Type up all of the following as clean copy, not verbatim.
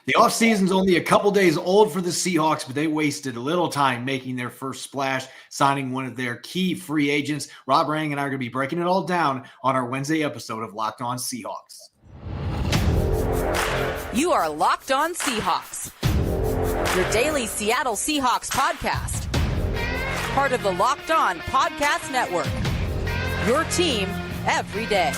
The offseason's only a couple days old for the Seahawks, but they wasted a little time making their first splash, signing one of their key free agents. Rob Rang and I are going to be breaking it all down on our Wednesday episode of Locked On Seahawks. You are Locked On Seahawks, your daily Seattle Seahawks podcast. Part of the Locked On Podcast Network, your team every day.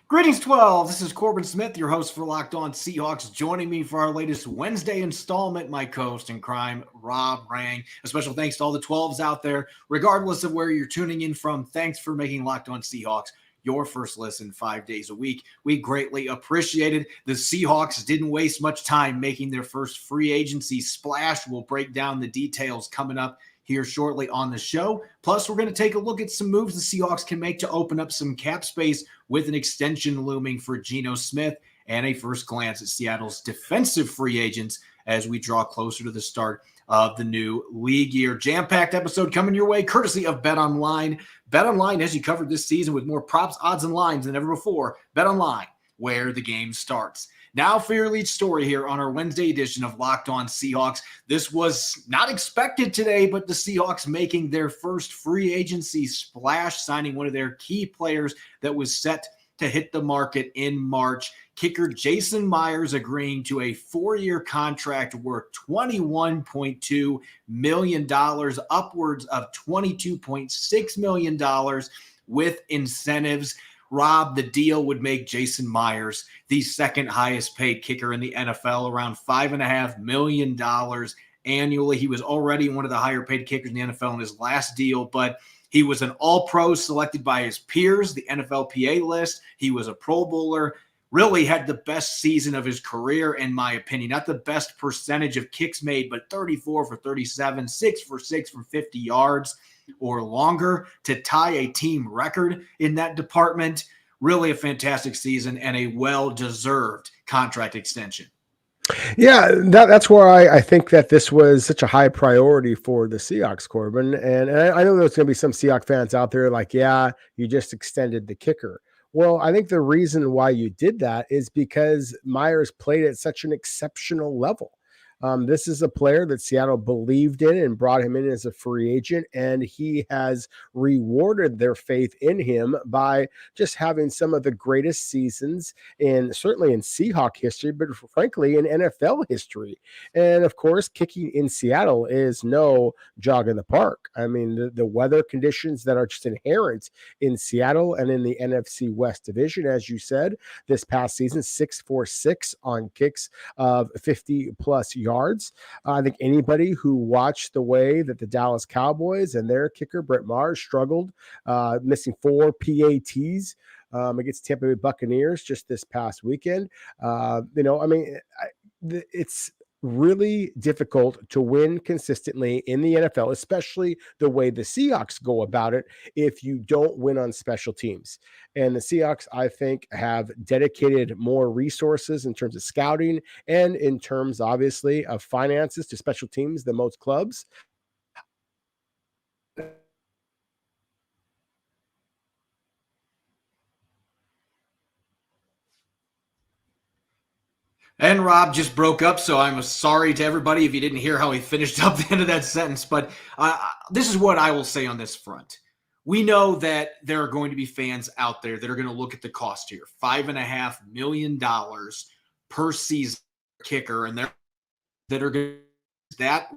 Greetings, 12. This is Corbin Smith, your host for Locked On Seahawks. Joining me for our latest Wednesday installment, my co-host in crime, Rob Rang. A special thanks to all the 12s out there, regardless of where you're tuning in from. Thanks for making Locked On Seahawks your first listen 5 days a week. We greatly appreciate it. The Seahawks didn't waste much time making their first free agency splash. We'll break down the details coming up here shortly on the show. Plus, we're going to take a look at some moves the Seahawks can make to open up some cap space with an extension looming for Geno Smith and a first glance at Seattle's defensive free agents as we draw closer to the start of the new league year. Jam-packed episode coming your way courtesy of BetOnline. BetOnline has you covered this season with more props, odds, and lines than ever before. BetOnline, where the game starts. Now for your lead story here on our Wednesday edition of Locked On Seahawks. This was not expected today, but the Seahawks making their first free agency splash, signing one of their key players that was set to hit the market in March. Kicker Jason Myers agreeing to a 4-year contract worth $21.2 million, upwards of $22.6 million with incentives. Rob, the deal would make Jason Myers the second highest paid kicker in the NFL, around $5.5 million annually. He was already one of the higher paid kickers in the NFL in his last deal, but he was an all-pro selected by his peers, the NFLPA list. He was a Pro Bowler, really had the best season of his career, in my opinion. Not the best percentage of kicks made, but 34 for 37, 6 for 6 from 50 yards or longer to tie a team record in that department. Really a fantastic season and a well-deserved contract extension. Yeah, that's why I think that this was such a high priority for the Seahawks, Corbin. And I know there's going to be some Seahawks fans out there like, yeah, you just extended the kicker. Well, I think the reason why you did that is because Myers played at such an exceptional level. This is a player that Seattle believed in and brought him in as a free agent, and he has rewarded their faith in him by just having some of the greatest seasons certainly in Seahawk history, but frankly in NFL history. And of course, kicking in Seattle is no jog in the park. I mean, the weather conditions that are just inherent in Seattle and in the NFC West division, as you said, this past season, 6 for 6 on kicks of 50 plus yards. I think anybody who watched the way that the Dallas Cowboys and their kicker, Brett Maher, struggled, missing 4 PATs against Tampa Bay Buccaneers just this past weekend. It's really difficult to win consistently in the NFL, especially the way the Seahawks go about it, if you don't win on special teams. And the Seahawks, I think, have dedicated more resources in terms of scouting and in terms, obviously, of finances to special teams than most clubs. And Rob just broke up, so I'm sorry to everybody if you didn't hear how he finished up the end of that sentence. But this is what I will say on this front. We know that there are going to be fans out there that are going to look at the cost here. $5.5 million per season kicker, and that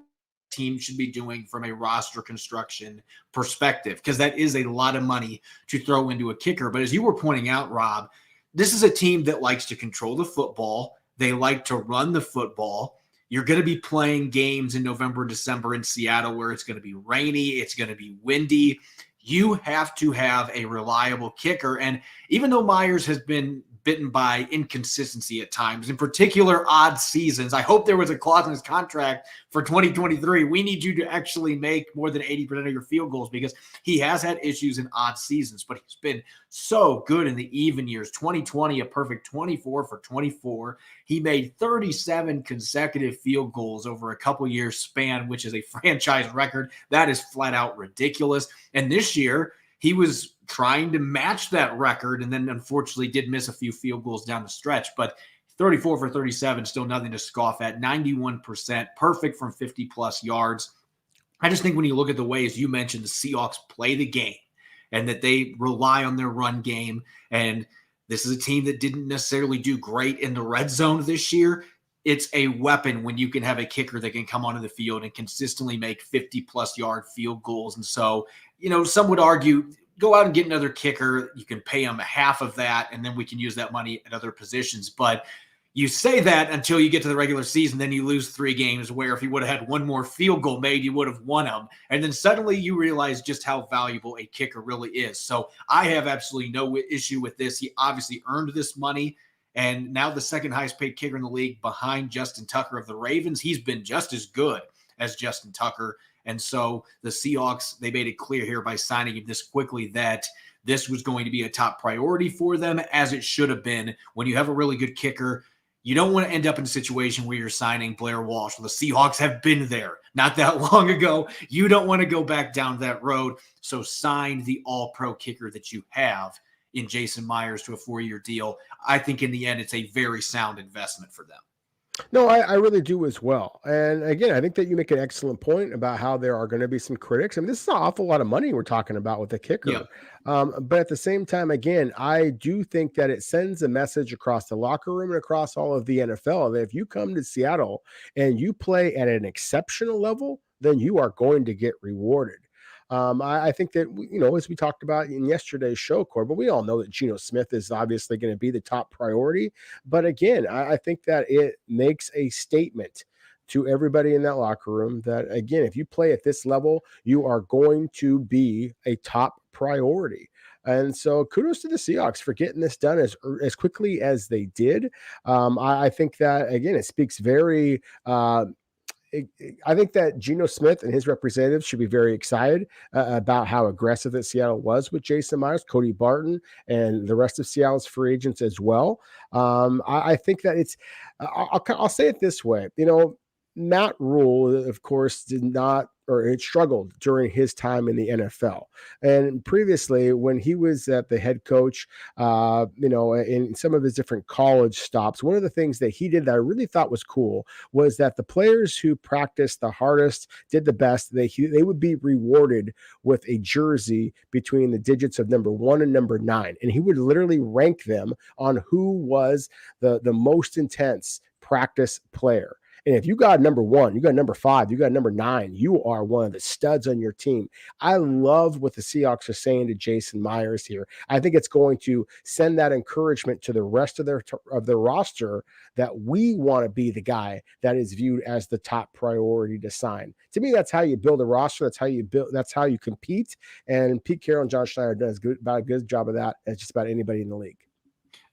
team should be doing from a roster construction perspective, because that is a lot of money to throw into a kicker. But as you were pointing out, Rob, this is a team that likes to control the football. They like to run the football. You're going to be playing games in November and December in Seattle where it's going to be rainy, it's going to be windy. You have to have a reliable kicker. And even though Myers has been bitten by inconsistency at times, in particular odd seasons. I hope there was a clause in his contract for 2023. We need you to actually make more than 80% of your field goals, because he has had issues in odd seasons, but he's been so good in the even years. 2020, a perfect 24 for 24. He made 37 consecutive field goals over a couple years span, which is a franchise record. That is flat out ridiculous. And this year, he was trying to match that record, and then unfortunately did miss a few field goals down the stretch. But 34 for 37, still nothing to scoff at. 91%, perfect from 50-plus yards. I just think when you look at the ways you mentioned the Seahawks play the game and that they rely on their run game, and this is a team that didn't necessarily do great in the red zone this year, it's a weapon when you can have a kicker that can come onto the field and consistently make 50-plus yard field goals. And so, some would argue, go out and get another kicker. You can pay him half of that, and then we can use that money at other positions. But you say that until you get to the regular season, then you lose 3 games where if you would have had one more field goal made, you would have won them. And then suddenly you realize just how valuable a kicker really is. So I have absolutely no issue with this. He obviously earned this money, and now the second highest paid kicker in the league behind Justin Tucker of the Ravens. He's been just as good as Justin Tucker. And so the Seahawks, they made it clear here by signing him this quickly that this was going to be a top priority for them, as it should have been. When you have a really good kicker, you don't want to end up in a situation where you're signing Blair Walsh. Well, the Seahawks have been there not that long ago. You don't want to go back down that road. So sign the all-pro kicker that you have in Jason Myers to a 4-year deal. I think in the end, it's a very sound investment for them. No, I really do as well. And again, I think that you make an excellent point about how there are going to be some critics. I mean, this is an awful lot of money we're talking about with the kicker. Yeah. But at the same time, again, I do think that it sends a message across the locker room and across all of the NFL that if you come to Seattle and you play at an exceptional level, then you are going to get rewarded. I think that, as we talked about in yesterday's show, Corbin, we all know that Geno Smith is obviously going to be the top priority. But again, I think that it makes a statement to everybody in that locker room that, again, if you play at this level, you are going to be a top priority. And so kudos to the Seahawks for getting this done as quickly as they did. I think that, again, it speaks very I think that Geno Smith and his representatives should be very excited about how aggressive that Seattle was with Jason Myers, Cody Barton, and the rest of Seattle's free agents as well. I think that I'll say it this way. Matt Rule, of course, it struggled during his time in the NFL. And previously, when he was at the head coach, in some of his different college stops, one of the things that he did that I really thought was cool was that the players who practiced the hardest, did the best, they would be rewarded with a jersey between the digits of number 1 and number 9. And he would literally rank them on who was the most intense practice player. And if you got number 1, you got number 5, you got number 9, you are one of the studs on your team. I love what the Seahawks are saying to Jason Myers here. I think it's going to send that encouragement to the rest of their roster that we want to be the guy that is viewed as the top priority to sign. To me, that's how you build a roster. That's how you compete. And Pete Carroll and John Schneider does about a good job of that as just about anybody in the league.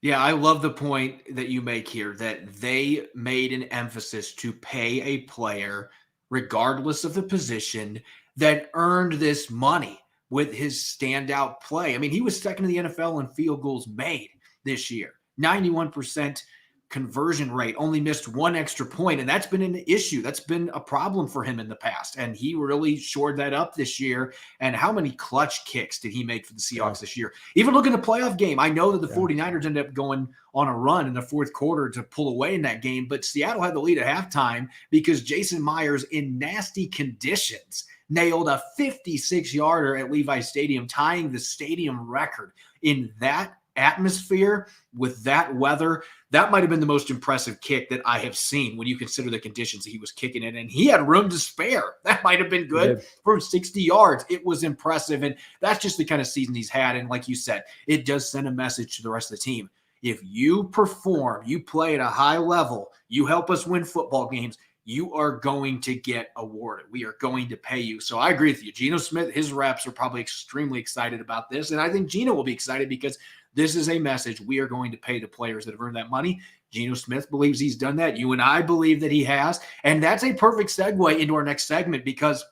Yeah, I love the point that you make here that they made an emphasis to pay a player, regardless of the position, that earned this money with his standout play. I mean, he was second in the NFL in field goals made this year, 91% conversion rate, only missed 1 extra point, and that's been an issue. That's been a problem for him in the past, and he really shored that up this year. And how many clutch kicks did he make for the Seahawks this year? Even look at the playoff game. I know that the 49ers ended up going on a run in the fourth quarter to pull away in that game, but Seattle had the lead at halftime because Jason Myers, in nasty conditions, nailed a 56-yarder at Levi Stadium, tying the stadium record in that atmosphere with that weather. That might have been the most impressive kick that I have seen when you consider the conditions that he was kicking in, and he had room to spare. That might have been good for 60 yards. It was impressive, and that's just the kind of season he's had. And like you said, it does send a message to the rest of the team. If you perform, you play at a high level, you help us win football games, you are going to get awarded. We are going to pay you. So I agree with you. Geno Smith, his reps are probably extremely excited about this. And I think Geno will be excited because this is a message. We are going to pay the players that have earned that money. Geno Smith believes he's done that. You and I believe that he has. And that's a perfect segue into our next segment because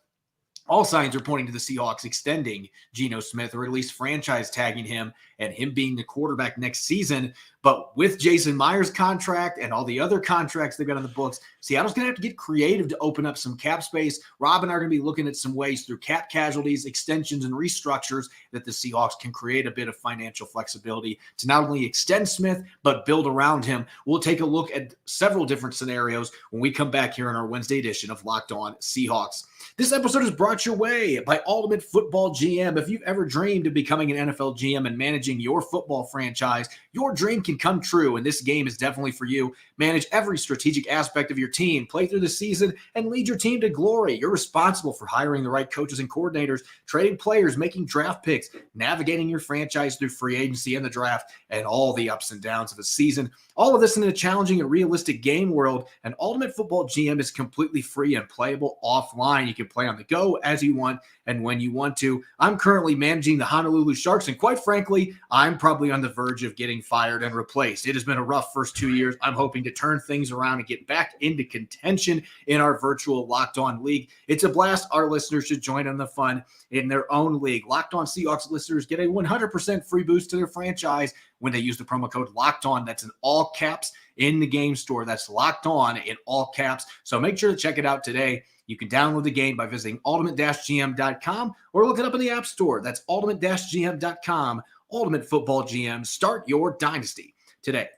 all signs are pointing to the Seahawks extending Geno Smith, or at least franchise tagging him and him being the quarterback next season. But with Jason Myers' contract and all the other contracts they've got on the books, Seattle's going to have to get creative to open up some cap space. Rob and I are going to be looking at some ways through cap casualties, extensions, and restructures that the Seahawks can create a bit of financial flexibility to not only extend Smith, but build around him. We'll take a look at several different scenarios when we come back here in our Wednesday edition of Locked On Seahawks. This episode is brought your way by Ultimate Football GM. If you've ever dreamed of becoming an NFL GM and managing your football franchise, your dream can come true, and this game is definitely for you. Manage every strategic aspect of your team, play through the season, and lead your team to glory. You're responsible for hiring the right coaches and coordinators, trading players, making draft picks, navigating your franchise through free agency and the draft, and all the ups and downs of a season. All of this in a challenging and realistic game world, and Ultimate Football GM is completely free and playable offline. You can play on the go as you want and when you want to. I'm currently managing the Honolulu Sharks, and quite frankly, I'm probably on the verge of getting fired and replaced. It has been a rough first 2 years. I'm hoping to turn things around and get back into contention in our virtual Locked On League. It's a blast. Our listeners should join in the fun in their own league. Locked On Seahawks listeners get a 100% free boost to their franchise when they use the promo code Locked On. That's in all caps in the game store. That's Locked On in all caps. So make sure to check it out today. You can download the game by visiting ultimate-gm.com or look it up in the App Store. That's ultimate-gm.com. Ultimate Football GM. Start your dynasty today.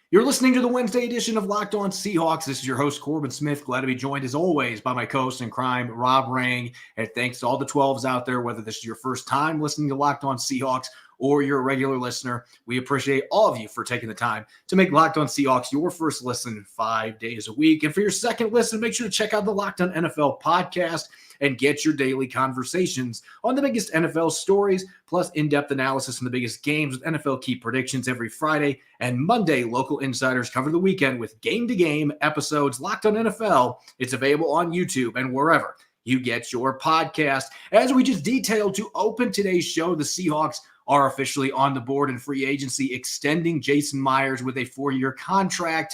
You're listening to the Wednesday edition of Locked On Seahawks. This is your host, Corbin Smith. Glad to be joined, as always, by my co-host in crime, Rob Rang. And thanks to all the 12s out there, whether this is your first time listening to Locked On Seahawks or you're a regular listener. We appreciate all of you for taking the time to make Locked On Seahawks your first listen 5 days a week. And for your second listen, make sure to check out the Locked On NFL podcast and get your daily conversations on the biggest NFL stories, plus in-depth analysis on the biggest games with NFL key predictions every Friday. And Monday, local insiders cover the weekend with game-to-game episodes. Locked On NFL. It's available on YouTube and wherever you get your podcast. As we just detailed to open today's show, the Seahawks are officially on the board in free agency, extending Jason Myers with a 4-year contract.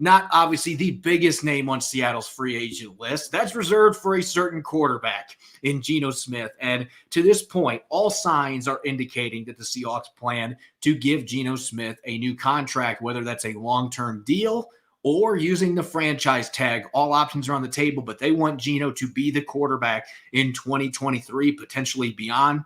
Not obviously the biggest name on Seattle's free agent list. That's reserved for a certain quarterback in Geno Smith. And to this point, all signs are indicating that the Seahawks plan to give Geno Smith a new contract, whether that's a long-term deal or using the franchise tag. All options are on the table, but they want Geno to be the quarterback in 2023, potentially beyond.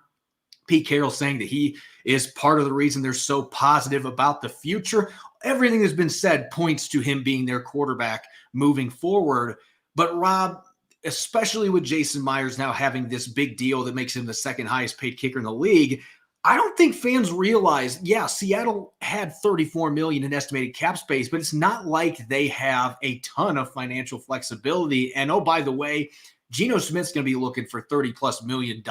Pete Carroll saying that he is part of the reason they're so positive about the future. Everything that's been said points to him being their quarterback moving forward. But Rob, especially with Jason Myers now having this big deal that makes him the second highest paid kicker in the league, I don't think fans realize, Seattle had $34 million in estimated cap space, but it's not like they have a ton of financial flexibility. And oh, by the way, Geno Smith's going to be looking for $30+ million.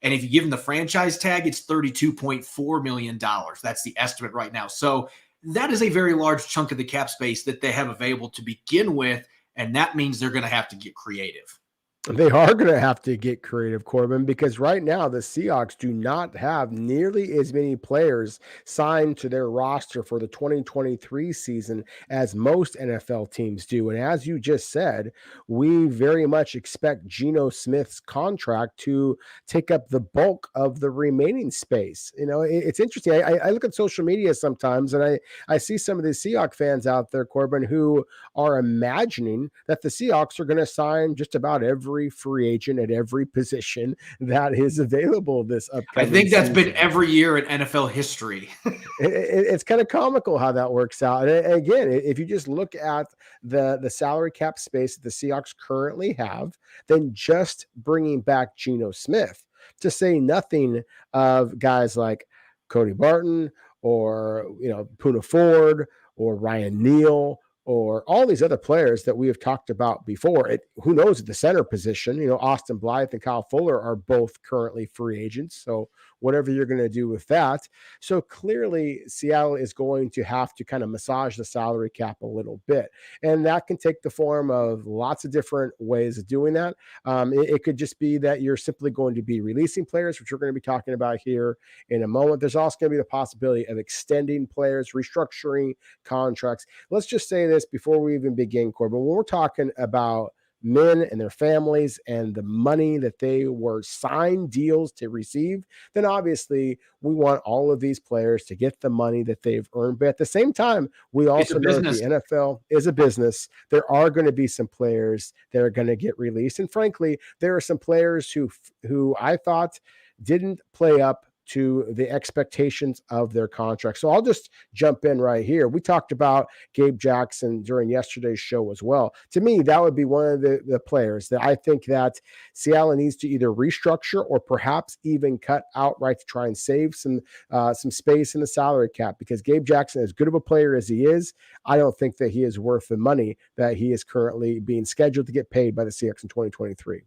And if you give him the franchise tag, it's $32.4 million. That's the estimate right now. So that is a very large chunk of the cap space that they have available to begin with. And that means they're going to have to get creative. They are going to have to get creative, Corbin, because right now the Seahawks do not have nearly as many players signed to their roster for the 2023 season as most NFL teams do. And as you just said, we very much expect Geno Smith's contract to take up the bulk of the remaining space. You know, it's interesting. I look at social media sometimes and I see some of the Seahawks fans out there, Corbin, who are imagining that the Seahawks are going to sign just about every free agent at every position that is available this upcoming I think that's season. been every year in NFL history. It's kind of comical how that works out. And again, if you just look at the salary cap space that the Seahawks currently have, then just bringing back Geno Smith, to say nothing of guys like Cody Barton or, Poona Ford or Ryan Neal or all these other players that we have talked about before. Who knows at the center position? Austin Blythe and Kyle Fuller are both currently free agents. So whatever you're going to do with that. So clearly Seattle is going to have to kind of massage the salary cap a little bit. And that can take the form of lots of different ways of doing that. It could just be that you're simply going to be releasing players, which we're going to be talking about here in a moment. There's also going to be the possibility of extending players, restructuring contracts. Let's just say this before we even begin, Corbin. When we're talking about men and their families and the money that they were signed deals to receive, then obviously we want all of these players to get the money that they've earned. But at the same time, we also know that the NFL is a business. There are going to be some players that are going to get released. And frankly, there are some players who I thought didn't play up to the expectations of their contract. So I'll just jump in right here. We talked about Gabe Jackson during yesterday's show as well. To me, that would be one of the players that I think that Seattle needs to either restructure or perhaps even cut outright to try and save some space in the salary cap, because Gabe Jackson, as good of a player as he is, I don't think that he is worth the money that he is currently being scheduled to get paid by the Seahawks in 2023.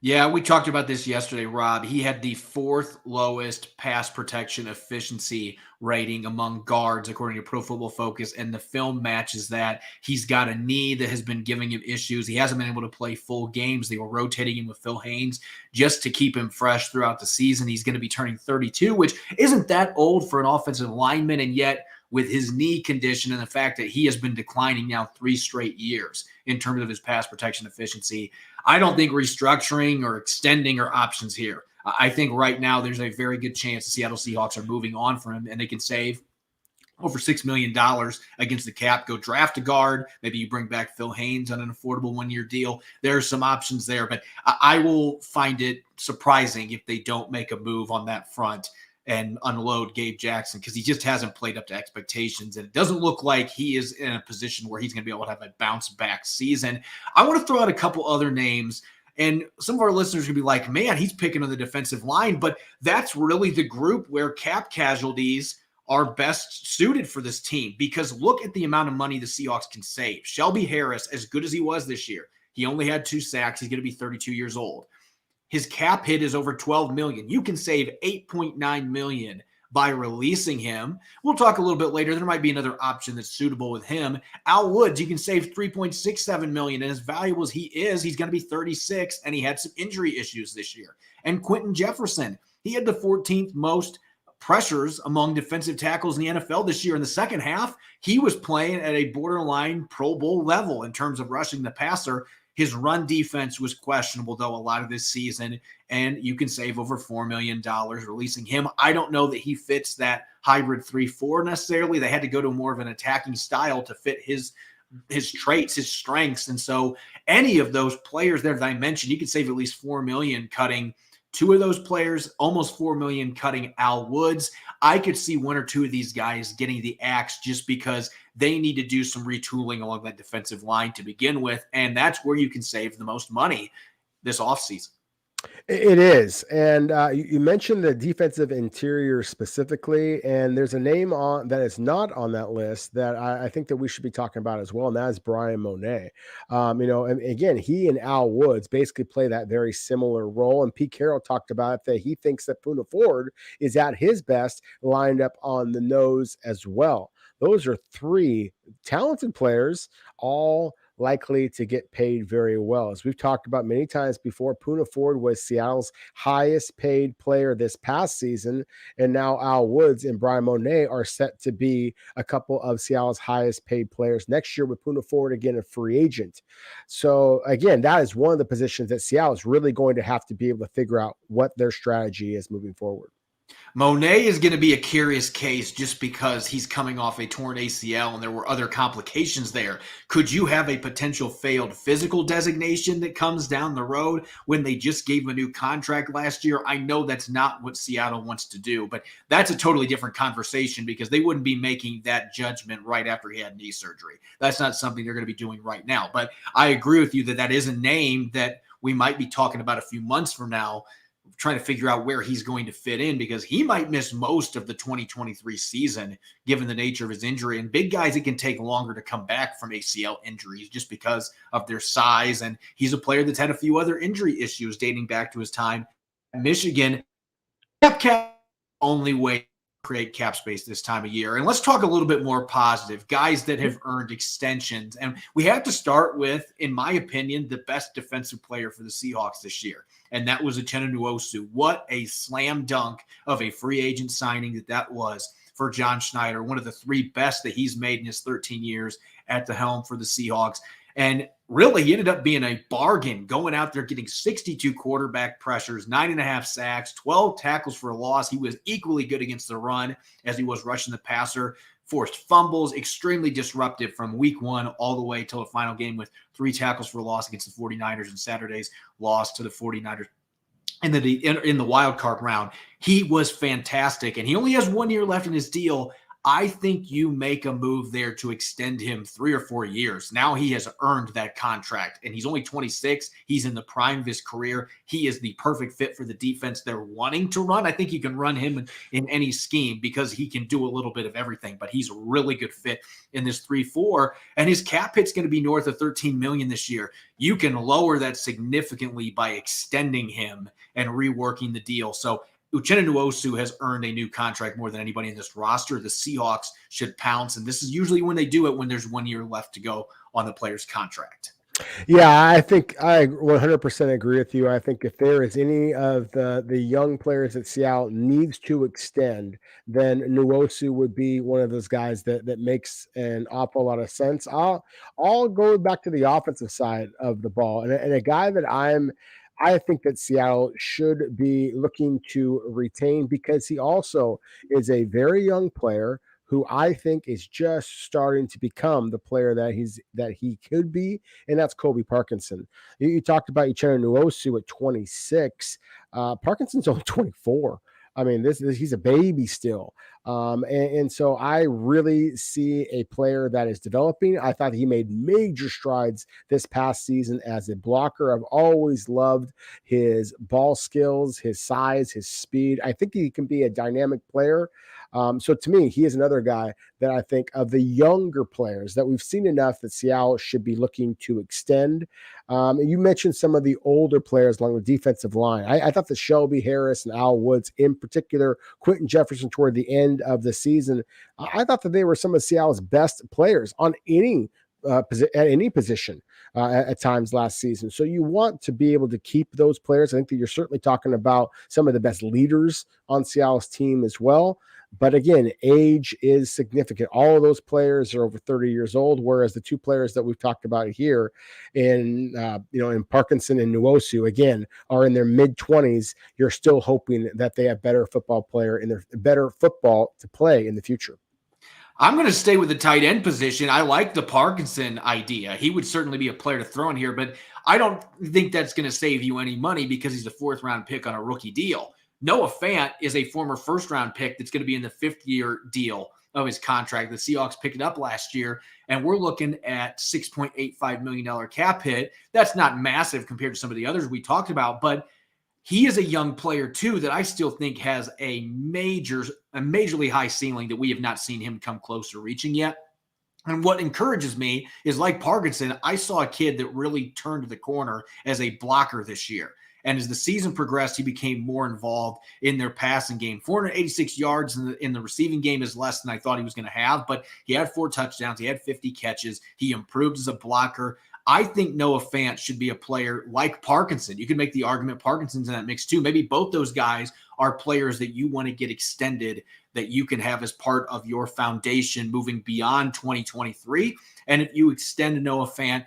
Yeah, we talked about this yesterday, Rob. He had the 4th lowest pass protection efficiency rating among guards, according to Pro Football Focus, and the film matches that. He's got a knee that has been giving him issues. He hasn't been able to play full games. They were rotating him with Phil Haynes just to keep him fresh throughout the season. He's going to be turning 32, which isn't that old for an offensive lineman, and yet with his knee condition and the fact that he has been declining now 3 straight years in terms of his pass protection efficiency, I don't think restructuring or extending are options here. I think right now there's a very good chance the Seattle Seahawks are moving on from him, and they can save over $6 million against the cap. Go draft a guard. Maybe you bring back Phil Haynes on an affordable 1-year deal. There are some options there, but I will find it surprising if they don't make a move on that front and unload Gabe Jackson, because he just hasn't played up to expectations. And it doesn't look like he is in a position where he's going to be able to have a bounce back season. I want to throw out a couple other names, and some of our listeners will be like, man, he's picking on the defensive line, but that's really the group where cap casualties are best suited for this team, because look at the amount of money the Seahawks can save. Shelby Harris, as good as he was this year, he only had 2 sacks. He's going to be 32 years old. His cap hit is over $12 million. You can save $8.9 million by releasing him. We'll talk a little bit later. There might be another option that's suitable with him. Al Woods, you can save $3.67 million. And as valuable as he is, he's going to be 36, and he had some injury issues this year. And Quentin Jefferson, he had the 14th most pressures among defensive tackles in the NFL this year. In the second half, he was playing at a borderline Pro Bowl level in terms of rushing the passer. His run defense was questionable, though, a lot of this season, and you can save over $4 million releasing him. I don't know that he fits that hybrid 3-4 necessarily. They had to go to more of an attacking style to fit his traits, his strengths. And so any of those players there that I mentioned, you could save at least $4 million cutting 2 of those players, almost $4 million cutting Al Woods. I could see 1 or 2 of these guys getting the axe just because they need to do some retooling along that defensive line to begin with, and that's where you can save the most money this offseason. It is. And you mentioned the defensive interior specifically, and there's a name on that is not on that list that I think that we should be talking about as well, and that is Brian Monet. And again, he and Al Woods basically play that very similar role, and Pete Carroll talked about it, that he thinks that Poona Ford is at his best lined up on the nose as well. Those are 3 talented players, all likely to get paid very well. As we've talked about many times before, Poona Ford was Seattle's highest paid player this past season, and now Al Woods and Brian Monet are set to be a couple of Seattle's highest paid players next year, with Poona Ford again a free agent. So again, that is one of the positions that Seattle is really going to have to be able to figure out what their strategy is moving forward. Monet is going to be a curious case just because he's coming off a torn ACL and there were other complications there. Could you have a potential failed physical designation that comes down the road when they just gave him a new contract last year? I know that's not what Seattle wants to do, but that's a totally different conversation because they wouldn't be making that judgment right after he had knee surgery. That's not something they're going to be doing right now. But I agree with you that that is a name that we might be talking about a few months from now. trying to figure out where he's going to fit in, because he might miss most of the 2023 season given the nature of his injury. And big guys, it can take longer to come back from ACL injuries just because of their size. And he's a player that's had a few other injury issues dating back to his time at Michigan. Cap only way to create cap space this time of year. And let's talk a little bit more positive, guys that have earned extensions. And we have to start with, in my opinion, the best defensive player for the Seahawks this year. And that was Uchenna Nwosu. What a slam dunk of a free agent signing that was for John Schneider, one of the 3 best that he's made in his 13 years at the helm for the Seahawks. And really, he ended up being a bargain, going out there, getting 62 quarterback pressures, 9.5 sacks, 12 tackles for a loss. He was equally good against the run as he was rushing the passer, forced fumbles, extremely disruptive from week 1 all the way till the final game with 3 tackles for a loss against the 49ers and Saturday's loss to the 49ers in the wild card round. He was fantastic, and he only has 1 year left in his deal. I think you make a move there to extend him 3 or 4 years. Now he has earned that contract, and he's only 26. He's in the prime of his career. He is the perfect fit for the defense they're wanting to run. I think you can run him in any scheme because he can do a little bit of everything, but he's a really good fit in this 3-4, and his cap hit's going to be north of $13 million this year. You can lower that significantly by extending him and reworking the deal. So Uchenna Nwosu has earned a new contract more than anybody in this roster. The Seahawks should pounce, and this is usually when they do it, when there's 1 year left to go on the player's contract. Yeah, I think I 100% agree with you. I think if there is any of the young players that Seattle needs to extend, then Nwosu would be one of those guys that makes an awful lot of sense. I'll go back to the offensive side of the ball, and a guy that I think that Seattle should be looking to retain, because he also is a very young player who I think is just starting to become the player that he could be, and that's Colby Parkinson. You talked about Uchenna Nwosu at 26. Parkinson's only 24. I mean, he's a baby still. And so I really see a player that is developing. I thought he made major strides this past season as a blocker. I've always loved his ball skills, his size, his speed. I think he can be a dynamic player. So to me, he is another guy that I think of the younger players that we've seen enough that Seattle should be looking to extend. You mentioned some of the older players along the defensive line. I thought that Shelby Harris and Al Woods, in particular, Quentin Jefferson toward the end of the season, I thought that they were some of Seattle's best players on at any position at times last season. So you want to be able to keep those players. I think that you're certainly talking about some of the best leaders on Seattle's team as well. But again, age is significant. All of those players are over 30 years old, whereas the 2 players that we've talked about here in Parkinson and Nwosu, again, are in their mid-20s. You're still hoping that they have better football to play in the future. I'm going to stay with the tight end position. I like the Parkinson idea. He would certainly be a player to throw in here, but I don't think that's going to save you any money because he's a 4th-round pick on a rookie deal. Noah Fant is a former 1st-round pick that's going to be in the 5th-year deal of his contract. The Seahawks picked it up last year, and we're looking at $6.85 million cap hit. That's not massive compared to some of the others we talked about, but he is a young player, too, that I still think has a majorly high ceiling that we have not seen him come close to reaching yet. And what encourages me is, like Parkinson, I saw a kid that really turned the corner as a blocker this year. And as the season progressed, he became more involved in their passing game. 486 yards in the receiving game is less than I thought he was going to have, but he had 4 touchdowns. He had 50 catches. He improved as a blocker. I think Noah Fant should be a player like Parkinson. You can make the argument Parkinson's in that mix too. Maybe both those guys are players that you want to get extended, that you can have as part of your foundation moving beyond 2023. And if you extend Noah Fant,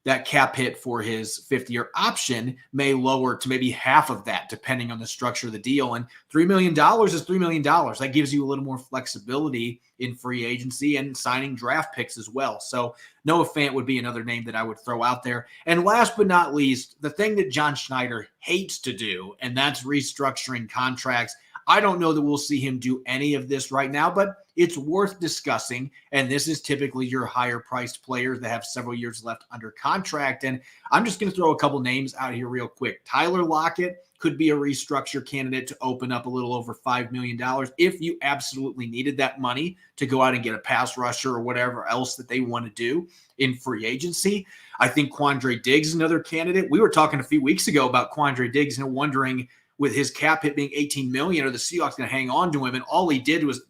that cap hit for his 5th-year option may lower to maybe half of that, depending on the structure of the deal. And $3 million is $3 million. That gives you a little more flexibility in free agency and signing draft picks as well. So Noah Fant would be another name that I would throw out there. And last but not least, the thing that John Schneider hates to do, and that's restructuring contracts. I don't know that we'll see him do any of this right now, but it's worth discussing. And this is typically your higher priced players that have several years left under contract. And I'm just going to throw a couple names out here real quick. Tyler Lockett could be a restructure candidate to open up a little over $5 million if you absolutely needed that money to go out and get a pass rusher or whatever else that they want to do in free agency. I think Quandre Diggs is another candidate. We were talking a few weeks ago about Quandre Diggs and wondering, with his cap hit being $18 million, are the Seahawks going to hang on to him? And all he did was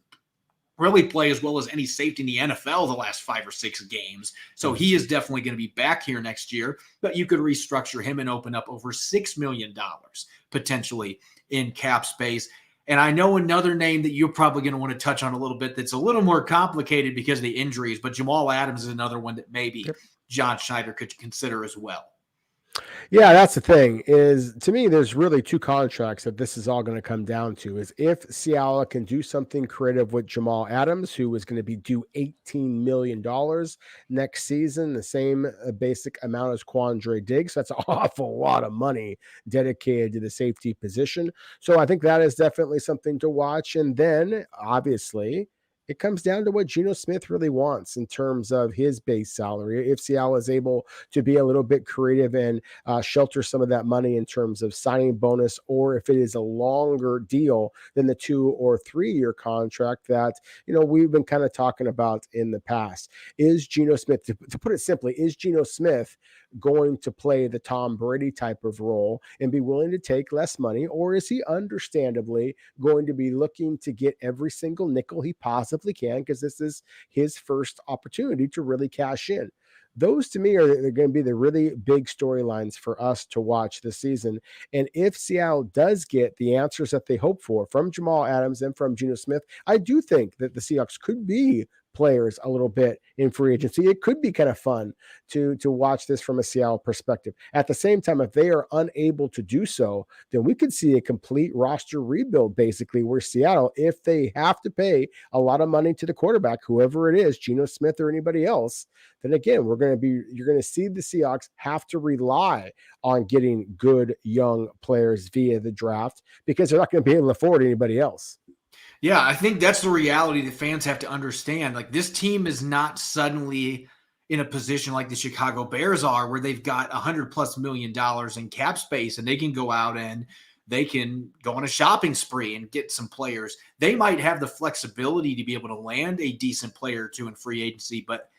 really play as well as any safety in the NFL the last 5 or 6 games. So he is definitely going to be back here next year, but you could restructure him and open up over $6 million potentially in cap space. And I know another name that you're probably going to want to touch on a little bit that's a little more complicated because of the injuries, but Jamal Adams is another one that maybe John Schneider could consider as well. Yeah, that's the thing is, to me, there's really 2 contracts that this is all going to come down to. Is if Seattle can do something creative with Jamal Adams, who is going to be due $18 million next season, the same basic amount as Quandre Diggs. That's an awful lot of money dedicated to the safety position. So I think that is definitely something to watch. And then, obviously, it comes down to what Geno Smith really wants in terms of his base salary. If Seattle is able to be a little bit creative and shelter some of that money in terms of signing bonus, or if it is a longer deal than the 2 or 3 year contract that, we've been kind of talking about in the past. Is Geno Smith, to put it simply, is Geno Smith going to play the Tom Brady type of role and be willing to take less money, or is he understandably going to be looking to get every single nickel he possibly can because this is his first opportunity to really cash in? Those to me are going to be the really big storylines for us to watch this season. And if Seattle does get the answers that they hope for from Jamal Adams and from Geno Smith, I do think that the Seahawks could be players a little bit in free agency. It could be kind of fun to watch this from a Seattle perspective. At the same time, if they are unable to do so, then we could see a complete roster rebuild, basically, where Seattle, if they have to pay a lot of money to the quarterback, whoever it is, Geno Smith or anybody else, then again, you're going to see the Seahawks have to rely on getting good young players via the draft because they're not going to be able to afford anybody else. Yeah, I think that's the reality that fans have to understand. Like, this team is not suddenly in a position like the Chicago Bears are, where they've got $100+ million in cap space and they can go out and they can go on a shopping spree and get some players. They might have the flexibility to be able to land a decent player or two in free agency, but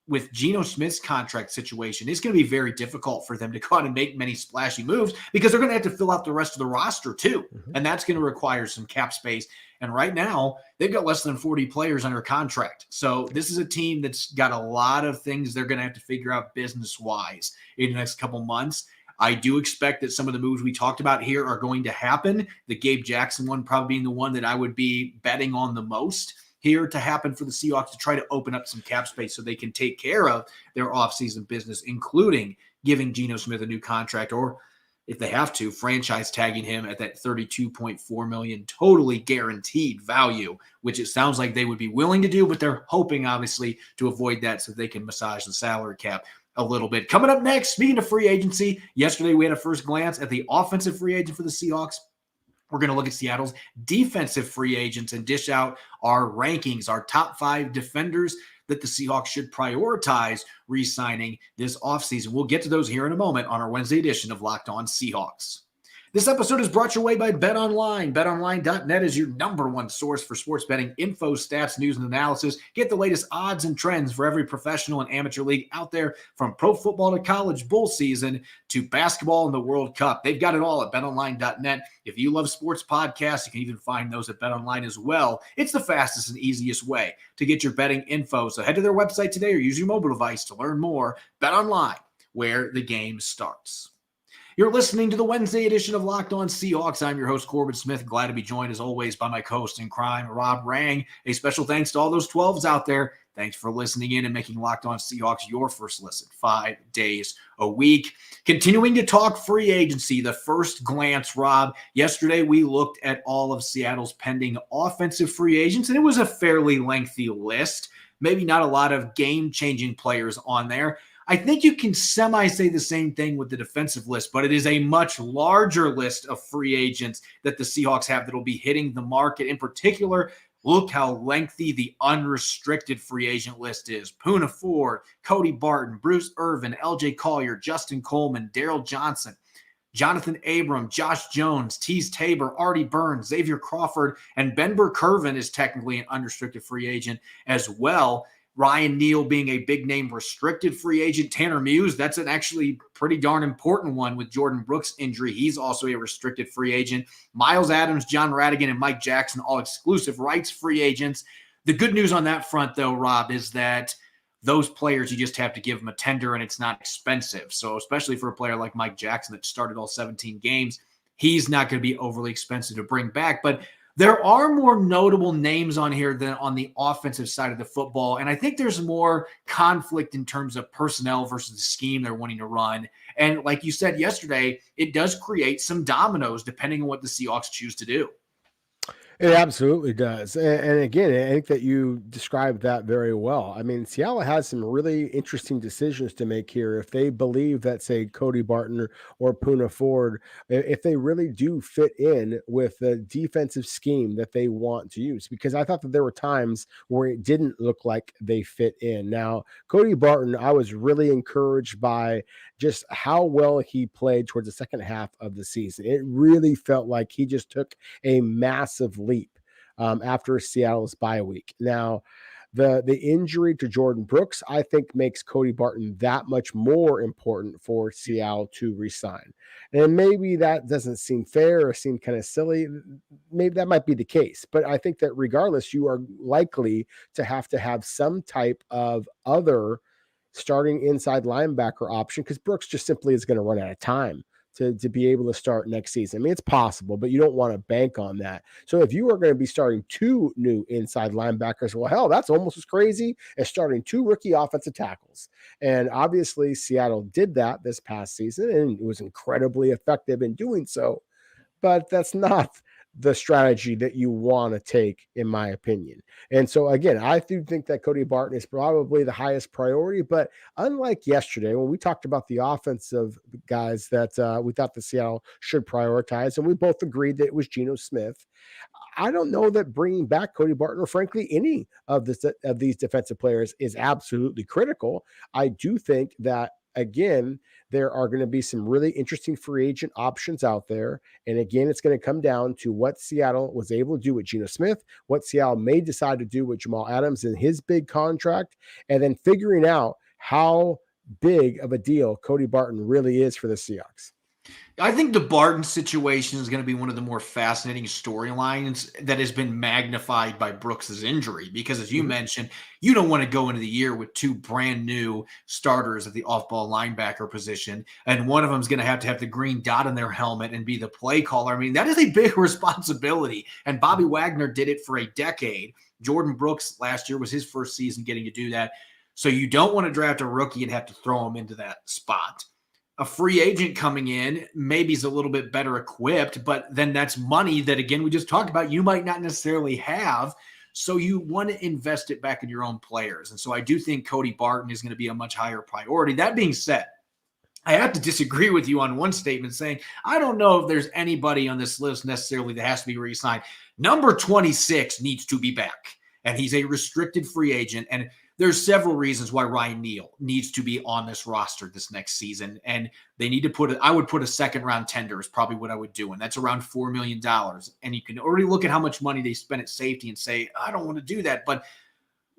with Geno Smith's contract situation, it's going to be very difficult for them to go out and make many splashy moves because they're going to have to fill out the rest of the roster too. Mm-hmm. And that's going to require some cap space. And right now, they've got less than 40 players under contract. So this is a team that's got a lot of things they're going to have to figure out business-wise in the next couple months. I do expect that some of the moves we talked about here are going to happen. The Gabe Jackson one probably being the one that I would be betting on the most here to happen for the Seahawks to try to open up some cap space so they can take care of their offseason business, including giving Geno Smith a new contract, or if they have to, franchise tagging him at that $32.4 million totally guaranteed value, which it sounds like they would be willing to do, but they're hoping obviously to avoid that so they can massage the salary cap a little bit. Coming up next, speaking of free agency, yesterday we had a first glance at the offensive free agent for the Seahawks. We're going to look at Seattle's defensive free agents and dish out our rankings, our top 5 defenders that the Seahawks should prioritize re-signing this offseason. We'll get to those here in a moment on our Wednesday edition of Locked On Seahawks. This episode is brought your way by BetOnline. BetOnline.net is your #1 source for sports betting info, stats, news, and analysis. Get the latest odds and trends for every professional and amateur league out there, from pro football to college bowl season to basketball and the World Cup. They've got it all at BetOnline.net. If you love sports podcasts, you can even find those at BetOnline as well. It's the fastest and easiest way to get your betting info. So head to their website today or use your mobile device to learn more. BetOnline, where the game starts. You're listening to the Wednesday edition of Locked On Seahawks. I'm your host, Corbin Smith. Glad to be joined, as always, by my co-host in crime, Rob Rang. A special thanks to all those 12s out there. Thanks for listening in and making Locked On Seahawks your first listen 5 days a week. Continuing to talk free agency, the first glance, Rob. Yesterday, we looked at all of Seattle's pending offensive free agents, and it was a fairly lengthy list. Maybe not a lot of game-changing players on there. I think you can semi-say the same thing with the defensive list, but it is a much larger list of free agents that the Seahawks have that will be hitting the market. In particular, look how lengthy the unrestricted free agent list is. Poona Ford, Cody Barton, Bruce Irvin, LJ Collier, Justin Coleman, Daryl Johnson, Jonathan Abram, Josh Jones, Tease Tabor, Artie Burns, Xavier Crawford, and Ben Burr-Kirven is technically an unrestricted free agent as well. Ryan Neal being a big name restricted free agent. Tanner Muse, that's an actually pretty darn important one with Jordan Brooks' injury. He's also a restricted free agent. Miles Adams, John Radigan, and Mike Jackson, all exclusive rights free agents. The good news on that front, though, Rob, is that those players, you just have to give them a tender and it's not expensive. So especially for a player like Mike Jackson that started all 17 games, he's not going to be overly expensive to bring back. But there are more notable names on here than on the offensive side of the football. And I think there's more conflict in terms of personnel versus the scheme they're wanting to run. And like you said yesterday, it does create some dominoes depending on what the Seahawks choose to do. It absolutely does. And again, I think that you described that very well. I mean, Seattle has some really interesting decisions to make here. If they believe that, say, Cody Barton or Poona Ford, if they really do fit in with the defensive scheme that they want to use, because I thought that there were times where it didn't look like they fit in. Now, Cody Barton, I was really encouraged by just how well he played towards the second half of the season. It really felt like he just took a massive leap after Seattle's bye week. Now, the injury to Jordan Brooks, I think, makes Cody Barton that much more important for Seattle to resign. And maybe that doesn't seem fair or seem kind of silly. Maybe that might be the case. But I think that regardless, you are likely to have some type of other starting inside linebacker option, because Brooks just simply is going to run out of time to be able to start next season. I mean, it's possible, but you don't want to bank on that. So if you are going to be starting two new inside linebackers, well, hell, that's almost as crazy as starting two rookie offensive tackles. And obviously Seattle did that this past season, and it was incredibly effective in doing so. But that's not the strategy that you want to take, in my opinion. And so, again, I do think that Cody Barton is probably the highest priority. But unlike yesterday, when we talked about the offensive guys that we thought the Seattle should prioritize, and we both agreed that it was Geno Smith, I don't know that bringing back Cody Barton or, frankly, any of these defensive players is absolutely critical. I do think that, again, there are going to be some really interesting free agent options out there. And again, it's going to come down to what Seattle was able to do with Geno Smith, what Seattle may decide to do with Jamal Adams in his big contract, and then figuring out how big of a deal Cody Barton really is for the Seahawks. I think the Barton situation is going to be one of the more fascinating storylines that has been magnified by Brooks's injury, because as you mentioned, you don't want to go into the year with two brand new starters at the off-ball linebacker position, and one of them is going to have the green dot on their helmet and be the play caller. I mean, that is a big responsibility, and Bobby Wagner did it for a decade. Jordan Brooks last year was his first season getting to do that. So you don't want to draft a rookie and have to throw him into that spot. A free agent coming in maybe is a little bit better equipped, but then that's money that, again, we just talked about, you might not necessarily have. So you want to invest it back in your own players. And so I do think Cody Barton is going to be a much higher priority. That being said, I have to disagree with you on one statement, saying I don't know if there's anybody on this list necessarily that has to be re-signed. Number 26 needs to be back, and he's a restricted free agent. And there's several reasons why Ryan Neal needs to be on this roster this next season. And they need to I would put a second round tender is probably what I would do. And that's around $4 million. And you can already look at how much money they spent at safety and say, I don't want to do that. But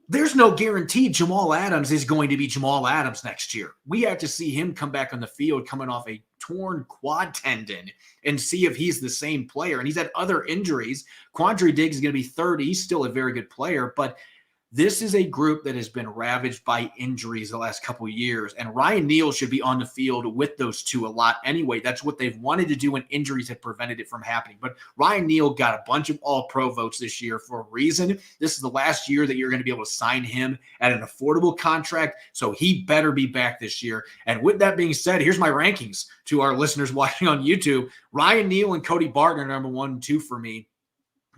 there's no guarantee Jamal Adams is going to be Jamal Adams next year. We have to see him come back on the field coming off a torn quad tendon and see if he's the same player. And he's had other injuries. Quandre Diggs is going to be 30. He's still a very good player, but this is a group that has been ravaged by injuries the last couple of years, and Ryan Neal should be on the field with those two a lot anyway. That's what they've wanted to do, and injuries have prevented it from happening. But Ryan Neal got a bunch of all-pro votes this year for a reason. This is the last year that you're going to be able to sign him at an affordable contract, so he better be back this year. And with that being said, here's my rankings to our listeners watching on YouTube. Ryan Neal and Cody Barton are number 1 and 2 for me,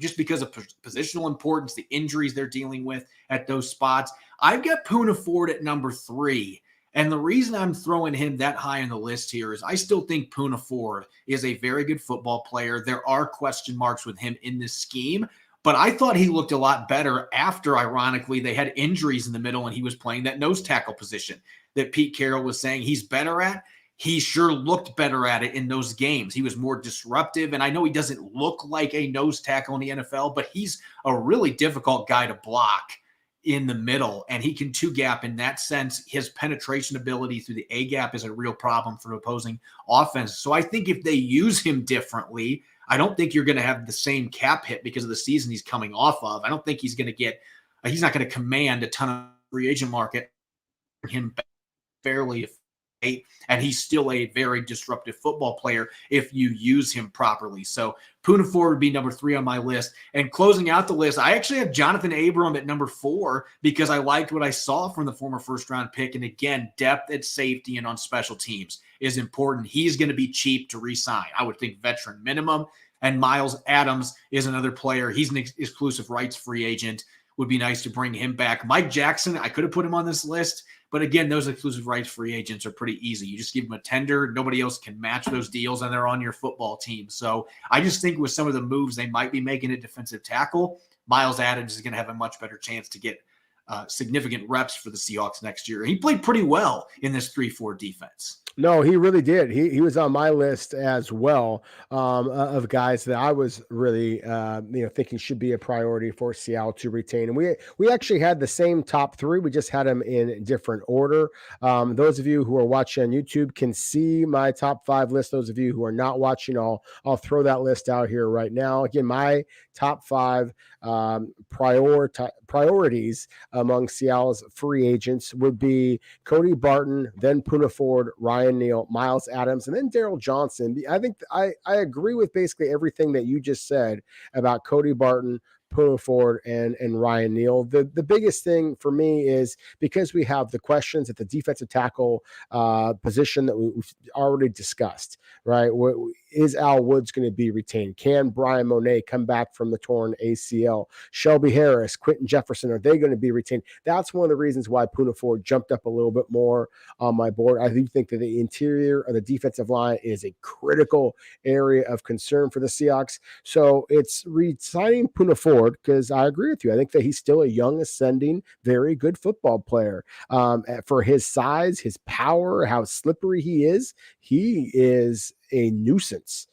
just because of positional importance, the injuries they're dealing with at those spots. I've got Poona Ford at number 3. And the reason I'm throwing him that high on the list here is I still think Poona Ford is a very good football player. There are question marks with him in this scheme, but I thought he looked a lot better after, ironically, they had injuries in the middle and he was playing that nose tackle position that Pete Carroll was saying he's better at. He sure looked better at it in those games. He was more disruptive. And I know he doesn't look like a nose tackle in the NFL, but he's a really difficult guy to block in the middle, and he can two gap in that sense. His penetration ability through the A gap is a real problem for opposing offense. So I think if they use him differently, I don't think you're going to have the same cap hit because of the season he's coming off of. I don't think he's going to get, he's not going to command a ton of free agent market him fairly, and he's still a very disruptive football player if you use him properly. So Poona Ford would be number 3 on my list. And closing out the list, I actually have Jonathan Abram at number 4 because I liked what I saw from the former first-round pick. And again, depth at safety and on special teams is important. He's going to be cheap to re-sign. I would think veteran minimum. And Miles Adams is another player. He's an exclusive rights free agent. Would be nice to bring him back. Mike Jackson, I could have put him on this list. But again, those exclusive rights free agents are pretty easy. You just give them a tender. Nobody else can match those deals, and they're on your football team. So I just think with some of the moves they might be making at defensive tackle, Miles Adams is going to have a much better chance to get significant reps for the Seahawks next year. He played pretty well in this 3-4 defense. No, he really did. He was on my list as well, of guys that I was really thinking should be a priority for Seattle to retain. And we actually had the same top 3. We just had them in different order. Those of you who are watching on YouTube can see my top 5 list. Those of you who are not watching, I'll throw that list out here right now. Again, my top 5 priorities among Seattle's free agents would be Cody Barton, then Poona Ford, Ryan Neal, Miles Adams, and then Daryl Johnson. I think I agree with basically everything that you just said about Cody Barton, Poona Ford, and Ryan Neal. The biggest thing for me is because we have the questions at the defensive tackle position that we've already discussed, right? Is Al Woods going to be retained? Can Brian Monet come back from the torn ACL? Shelby Harris, Quentin Jefferson, are they going to be retained? That's one of the reasons why Poona Ford jumped up a little bit more on my board. I do think that the interior of the defensive line is a critical area of concern for the Seahawks. So it's re-signing Poona Ford because I agree with you. I think that he's still a young, ascending, very good football player. For his size, his power, how slippery he is a nuisance.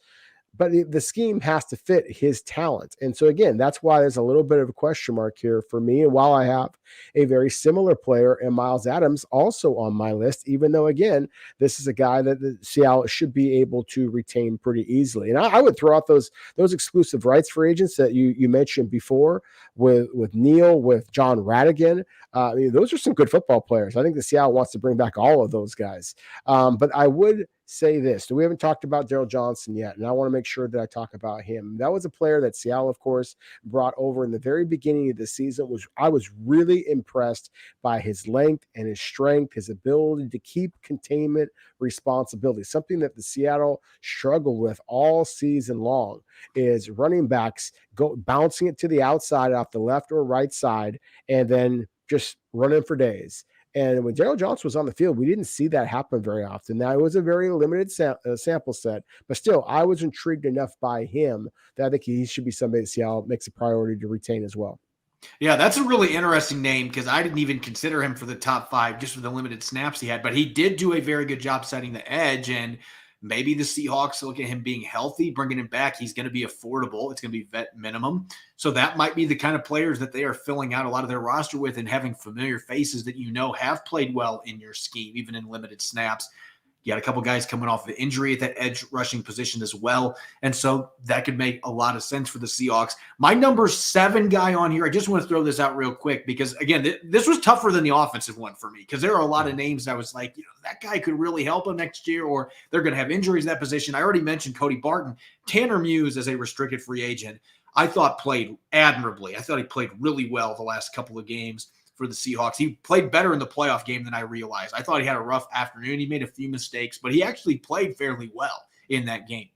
But the scheme has to fit his talent. And so, again, that's why there's a little bit of a question mark here for me. And while I have a very similar player in Miles Adams also on my list, even though, again, this is a guy that the Seattle should be able to retain pretty easily. And I would throw out those exclusive rights for agents that you mentioned before with Neal, with John Radigan. Those are some good football players. I think the Seattle wants to bring back all of those guys. But I would say this. We haven't talked about Daryl Johnson yet, and I want to make sure that I talk about him. That was a player that Seattle, of course, brought over in the very beginning of the season. I was really impressed by his length and his strength, his ability to keep containment responsibility. Something that the Seattle struggled with all season long is running backs bouncing it to the outside off the left or right side and then just running for days. And when Daryl Johnson was on the field, we didn't see that happen very often. Now, it was a very limited sample set, but still, I was intrigued enough by him that I think he should be somebody that Seattle makes a priority to retain as well. Yeah, that's a really interesting name because I didn't even consider him for the top 5 just for the limited snaps he had, but he did do a very good job setting the edge, and maybe the Seahawks look at him being healthy, bringing him back. He's going to be affordable. It's going to be vet minimum. So that might be the kind of players that they are filling out a lot of their roster with and having familiar faces that have played well in your scheme, even in limited snaps. You got a couple guys coming off of injury at that edge rushing position as well. And so that could make a lot of sense for the Seahawks. My number 7 guy on here, I just want to throw this out real quick because, again, this was tougher than the offensive one for me because there are a lot of names I was like, that guy could really help him next year or they're going to have injuries in that position. I already mentioned Cody Barton. Tanner Muse as a restricted free agent, I thought played admirably. I thought he played really well the last couple of games for the Seahawks. He played better in the playoff game than I realized. I thought he had a rough afternoon. He made a few mistakes, but he actually played fairly well in that game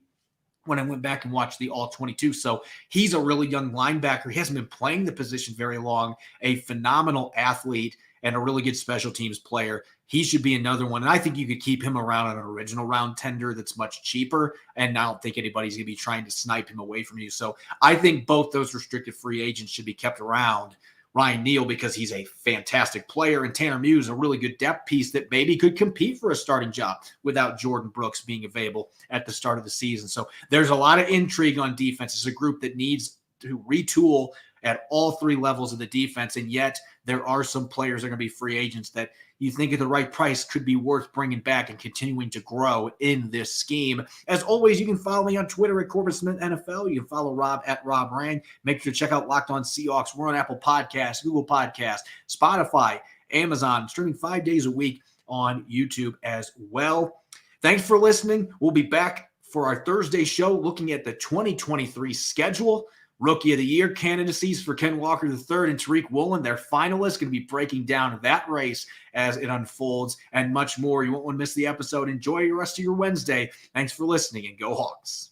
when I went back and watched the All-22. So he's a really young linebacker. He hasn't been playing the position very long, a phenomenal athlete. and a really good special teams player. He should be another one. And I think you could keep him around on an original round tender that's much cheaper. And I don't think anybody's going to be trying to snipe him away from you. So I think both those restricted free agents should be kept around. Ryan Neal, because he's a fantastic player, and Tanner Muse, a really good depth piece that maybe could compete for a starting job without Jordan Brooks being available at the start of the season. So there's a lot of intrigue on defense. It's a group that needs to retool at all three levels of the defense, and yet there are some players that are going to be free agents that you think at the right price could be worth bringing back and continuing to grow in this scheme. As always, you can follow me on Twitter at Corbin Smith NFL. You can follow Rob at Rob Rang. Make sure to check out Locked On Seahawks. We're on Apple Podcasts, Google Podcasts, Spotify, Amazon, streaming 5 days a week on YouTube as well. Thanks for listening. We'll be back for our Thursday show looking at the 2023 schedule. Rookie of the Year candidacies for Ken Walker III and Tariq Woolen. They're finalists, going to be breaking down that race as it unfolds and much more. You won't want to miss the episode. Enjoy the rest of your Wednesday. Thanks for listening, and go Hawks.